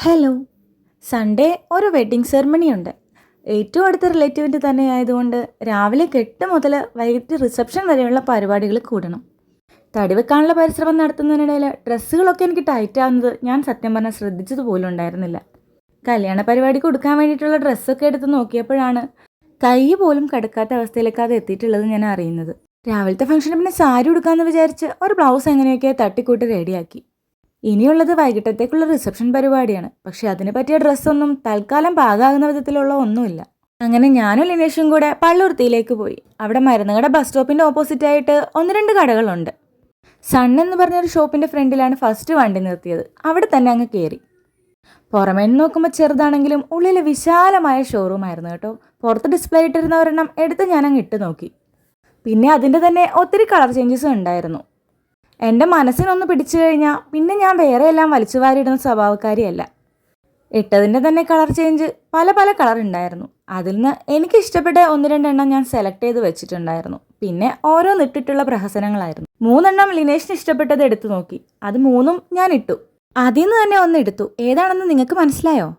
Hello. Sunday ഒരു wedding ceremony ഉണ്ട്. ഏറ്റവും അടുത്ത റിലേറ്റീവിൻ്റെ തന്നെ ആയതുകൊണ്ട് രാവിലെ 8 മുതൽ വൈകിട്ട് റിസപ്ഷൻ വരെയുള്ള പരിപാടികൾ കൂടണം. തടി വെക്കാനുള്ള പരിശ്രമം നടത്തുന്നതിനിടയിൽ ഡ്രസ്സുകളൊക്കെ എനിക്ക് ടൈറ്റ് ആവുന്നത് ഞാൻ സത്യം പറഞ്ഞാൽ ശ്രദ്ധിച്ചത് പോലും ഉണ്ടായിരുന്നില്ല. കല്യാണ പരിപാടിക്ക് കൊടുക്കാൻ വേണ്ടിയിട്ടുള്ള ഡ്രസ്സൊക്കെ എടുത്ത് നോക്കിയപ്പോഴാണ് കൈ പോലും കടക്കാത്ത അവസ്ഥയിലേക്ക് അത് എത്തിയിട്ടുള്ളത് ഞാൻ അറിയുന്നത്. രാവിലത്തെ ഫംഗ്ഷന് പിന്നെ സാരി ഉടുക്കാമെന്ന് വിചാരിച്ച് ഒരു ബ്ലൗസ് എങ്ങനെയൊക്കെ തട്ടിക്കൂട്ടി റെഡിയാക്കി. ഇനിയുള്ളത് വൈകിട്ടത്തേക്കുള്ള റിസപ്ഷൻ പരിപാടിയാണ്. പക്ഷെ അതിന് പറ്റിയ ഡ്രസ്സൊന്നും തൽക്കാലം പാകാകുന്ന വിധത്തിലുള്ള ഒന്നുമില്ല. അങ്ങനെ ഞാനും ലിനേഷും കൂടെ പള്ളുരുത്തിയിലേക്ക് പോയി. അവിടെ മരുന്നുകട ബസ് സ്റ്റോപ്പിൻ്റെ ഓപ്പോസിറ്റായിട്ട് 1-2 കടകളുണ്ട്. സൺ എന്ന് പറഞ്ഞൊരു ഷോപ്പിൻ്റെ ഫ്രണ്ടിലാണ് ഫസ്റ്റ് വണ്ടി നിർത്തിയത്. അവിടെ തന്നെ അങ്ങ് കയറി. പുറമേ നിന്ന് നോക്കുമ്പോൾ ചെറുതാണെങ്കിലും ഉള്ളിൽ വിശാലമായ ഷോറൂം ആയിരുന്നു കേട്ടോ. പുറത്ത് ഡിസ്പ്ലേ ഇട്ടിരുന്ന ഒരെണ്ണം എടുത്ത് ഞാനങ്ങ് ഇട്ട് നോക്കി. പിന്നെ അതിൻ്റെ തന്നെ ഒത്തിരി കളർ ചേഞ്ചസും ഉണ്ടായിരുന്നു. എൻ്റെ മനസ്സിനൊന്ന് പിടിച്ചു കഴിഞ്ഞാൽ പിന്നെ ഞാൻ വേറെ എല്ലാം വലിച്ചു വാരിയിടുന്ന സ്വഭാവക്കാരിയല്ല. ഇട്ടതിൻ്റെ തന്നെ കളർ ചേഞ്ച് പല പല കളർ ഉണ്ടായിരുന്നു. അതിൽ നിന്ന് എനിക്ക് ഇഷ്ടപ്പെട്ട 1-2 എണ്ണം ഞാൻ സെലക്ട് ചെയ്ത് വെച്ചിട്ടുണ്ടായിരുന്നു. പിന്നെ ഓരോന്നിട്ടിട്ടുള്ള പ്രഹസനങ്ങളായിരുന്നു. 3 എണ്ണം ലിനേഷിന് ഇഷ്ടപ്പെട്ടത് എടുത്തു നോക്കി. അത് 3ഉം ഞാൻ ഇട്ടു. അതിൽ നിന്ന് തന്നെ ഒന്ന് എടുത്തു. ഏതാണെന്ന് നിങ്ങൾക്ക് മനസ്സിലായോ?